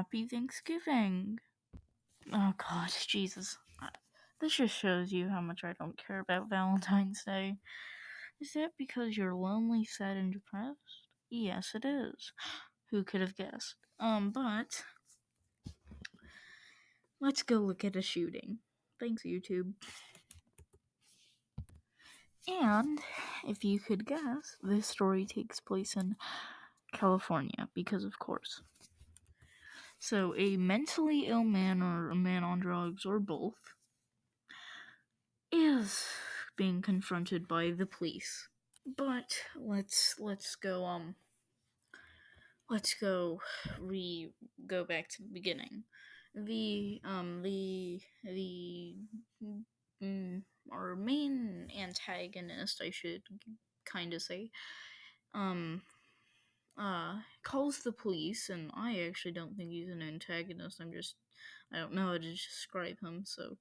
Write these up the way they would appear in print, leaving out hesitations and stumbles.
Happy Thanksgiving. Oh god, Jesus. This just shows you how much I don't care about Valentine's Day. Is that because you're lonely, sad, and depressed? Yes, it is. Who could have guessed? But let's go look at a shooting. Thanks, YouTube. And if you could guess, this story takes place in California, because of course. So, a mentally ill man or a man on drugs or both is being confronted by the police. But let's go go back to the beginning. Our main antagonist, I should kind of say, calls the police, and I actually don't think he's an antagonist. I don't know how to describe him. So,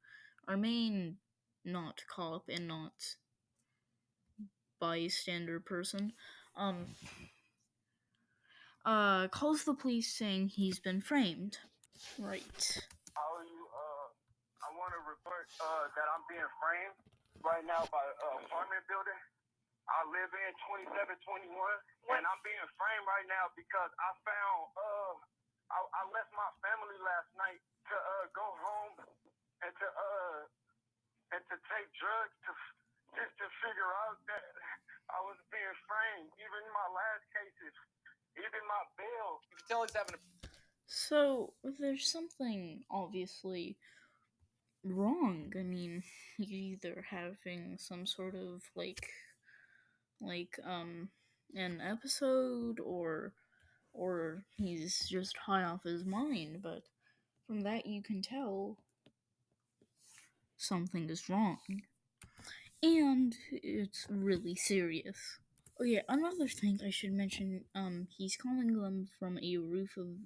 our main not cop and not bystander person, calls the police saying he's been framed. Right. I want to report that I'm being framed right now by an apartment building I live in, 2721, and I'm being framed right now because I found, I left my family last night to go home and to take drugs just to figure out that I was being framed. Even my last cases, even my bail. You can tell he's having a... So, there's something obviously wrong. I mean, he's either having some sort of an episode, or he's just high off his mind, but from that you can tell something is wrong. And it's really serious. Oh yeah, another thing I should mention, he's calling them from a roof of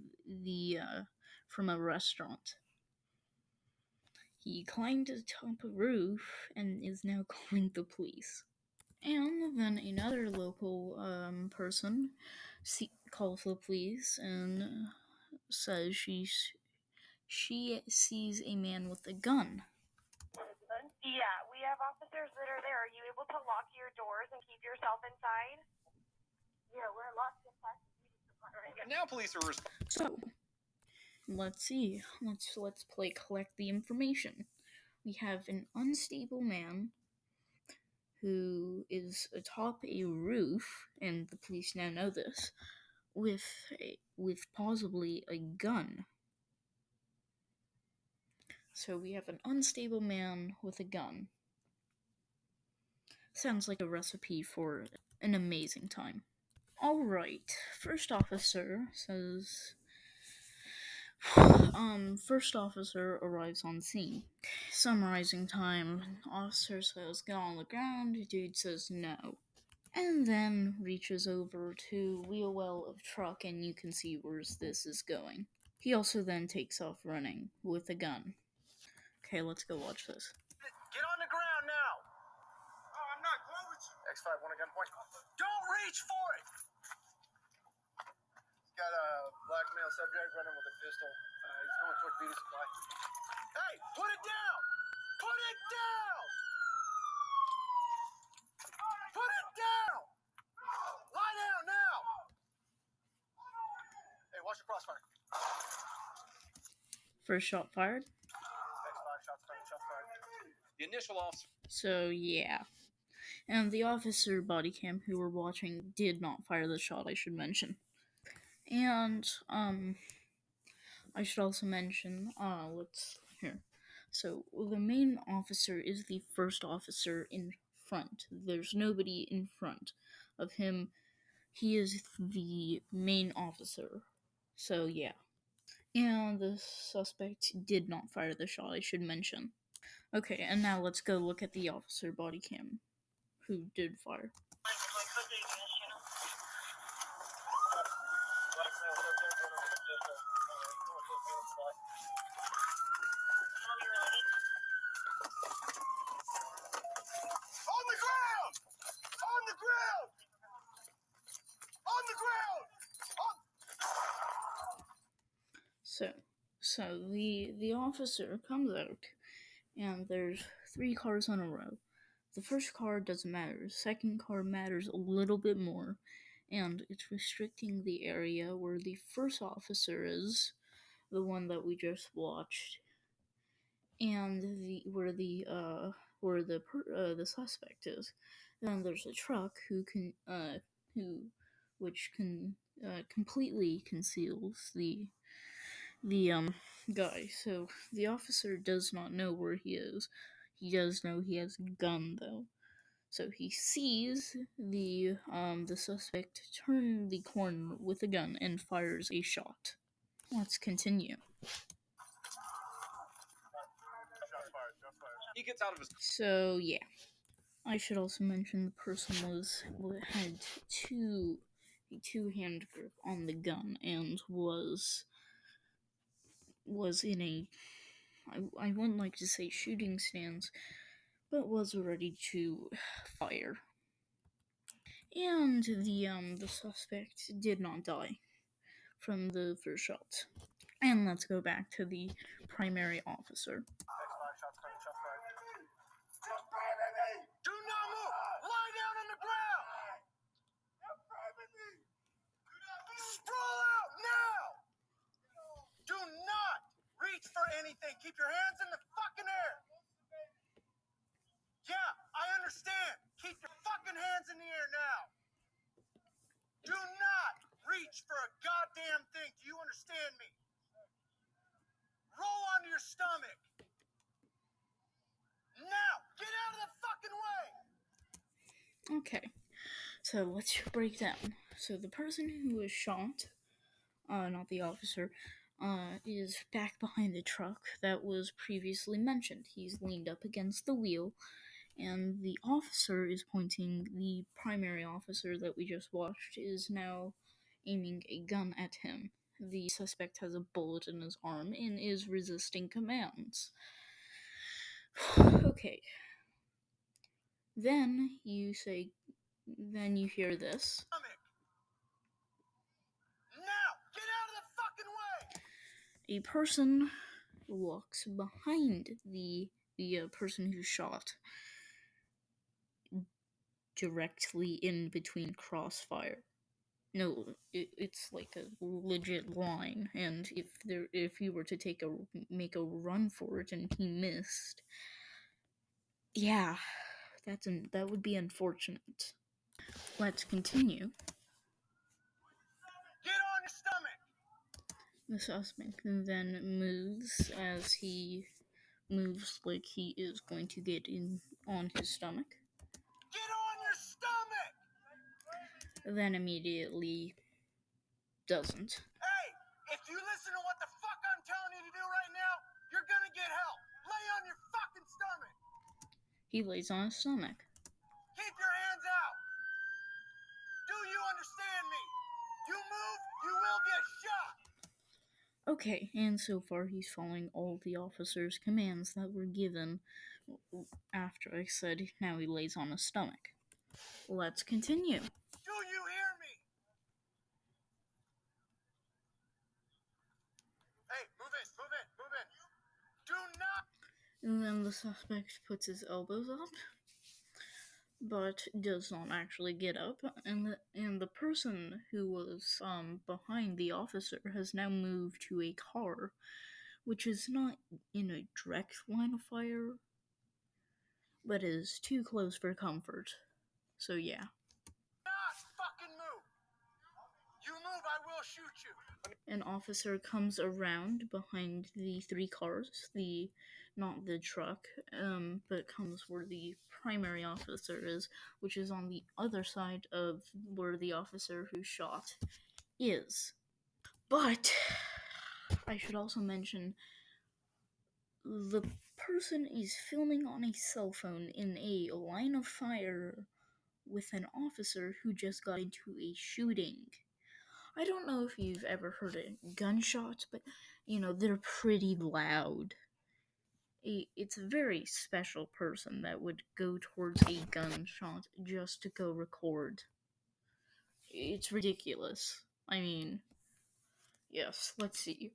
from a restaurant. He climbed to the top of the roof and is now calling the police. And then another local person calls the police and says she sees a man with a gun. Yeah, we have officers that are there. Are you able to lock your doors and keep yourself inside? Yeah, we're locked inside. Now police are... So, let's see. Let's play collect the information. We have an unstable man who is atop a roof, and the police now know this, with possibly a gun. So we have an unstable man with a gun. Sounds like a recipe for an amazing time. Alright, first officer says... First officer arrives on scene. Summarizing time, officer says, "Get on the ground," dude says no. And then reaches over to wheel well of truck, and you can see where this is going. He also then takes off running with a gun. Okay, let's go watch this. Get on the ground now! Oh, I'm not going with you. X5, want a gunpoint? Don't reach for it! He's got a black male subject running with a pistol. He's going towards Vita Supply. Hey, put it down! Put it down! Put it down! Lie down now! Hey, watch your crossfire. First shot fired. X5, shots fired. The initial officer. So, yeah. And the officer body cam who were watching did not fire the shot, I should mention. And, I should also mention, So, the main officer is the first officer in front. There's nobody in front of him. He is the main officer. So, yeah. And the suspect did not fire the shot, I should mention. Okay, and now let's go look at the officer body cam who did fire. So the officer comes out, and there's 3 cars in a row. The first car doesn't matter. The second car matters a little bit more, and it's restricting the area where the first officer is, the one that we just watched, and the suspect is. Then there's a truck which can completely conceals the guy. So the officer does not know where he is. He does know he has a gun though. So he sees the suspect turn the corner with a gun and fires a shot. Let's continue. He gets out of his. So yeah, I should also mention the person had a two-hand grip on the gun and was in a I wouldn't like to say shooting stance, but was ready to fire. And the suspect did not die from the first shot. And let's go back to the primary officer. Do not move! Lie down on the ground! Sprawl out now! Do not reach for anything. Keep your hands in the fucking air. Yeah, I understand. Keep your fucking hands in the air now. Do not reach for a goddamn thing. Do you understand me? Roll onto your stomach. Now, get out of the fucking way. Okay, so let's break down. So the person who was shot, not the officer, is back behind the truck that was previously mentioned. He's leaned up against the wheel, and the officer is pointing. The primary officer that we just watched is now aiming a gun at him. The suspect has a bullet in his arm and is resisting commands. Okay. Then you hear this. Now, get out of the fucking way. A person walks behind the person who shot, directly in between crossfire. No, it's like a legit line, and if he were to make a run for it and he missed, yeah, that would be unfortunate. Let's continue. Get on your stomach. The suspect then moves as he moves like he is going to get in on his stomach. Get on your stomach. Then immediately doesn't. Hey, if you listen to what the fuck I'm telling you to do right now, you're gonna get help. Lay on your fucking stomach. He lays on his stomach. Keep your hands out. Do you understand me? You move, you will get shot. Okay, and so far he's following all the officer's commands that were given after I said now he lays on his stomach. Let's continue. Do you hear me? Hey, move in. Do not. And then the suspect puts his elbows up, but does not actually get up, and the person who was behind the officer has now moved to a car, which is not in a direct line of fire, but is too close for comfort. So yeah. Not fucking move. You move, I will shoot you. An officer comes around behind the 3 cars, not the truck, but comes where the primary officer is, which is on the other side of where the officer who shot is. But I should also mention the person is filming on a cell phone in a line of fire with an officer who just got into a shooting. I don't know if you've ever heard a gunshot, but they're pretty loud. It's a very special person that would go towards a gunshot just to go record. It's ridiculous. I mean, yes, let's see.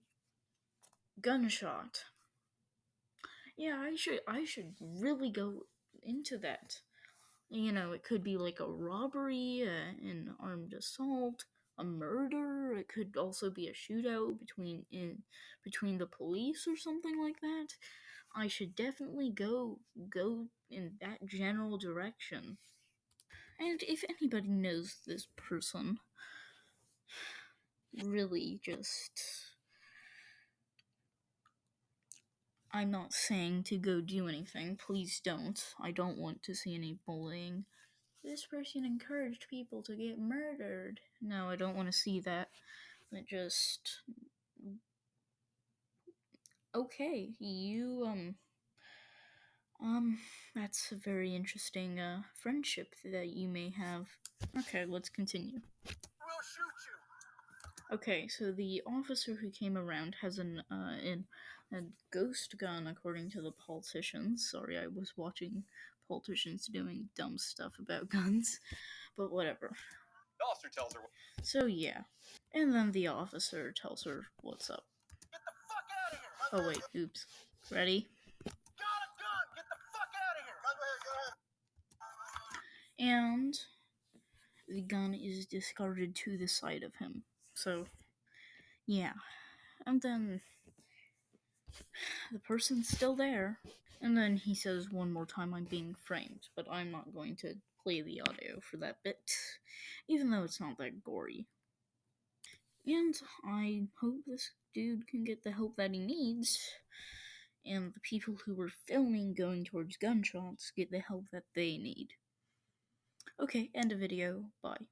gunshot. Yeah, I should really go into that. You know, it could be like a robbery, an armed assault, a murder. It could also be a shootout between the police or something like that. I should definitely go in that general direction. And if anybody knows this person, really just, I'm not saying to go do anything. Please don't. I don't want to see any bullying. This person encouraged people to get murdered. No, I don't want to see that. But just, okay, that's a very interesting friendship that you may have. Okay, let's continue. We'll shoot you. Okay, so the officer who came around has a ghost gun, according to the politicians. Sorry, I was watching politicians doing dumb stuff about guns, but whatever. The officer tells her, So yeah, and then the officer tells her what's up. "Get the fuck out of here." Oh wait, oops. Ready? Got a gun. Get the fuck out of here. Go ahead. And the gun is discarded to the side of him. So, yeah. And then the person's still there. And then he says one more time, "I'm being framed," but I'm not going to play the audio for that bit, even though it's not that gory. And I hope this dude can get the help that he needs, and the people who were filming going towards gunshots get the help that they need. Okay, end of video. Bye.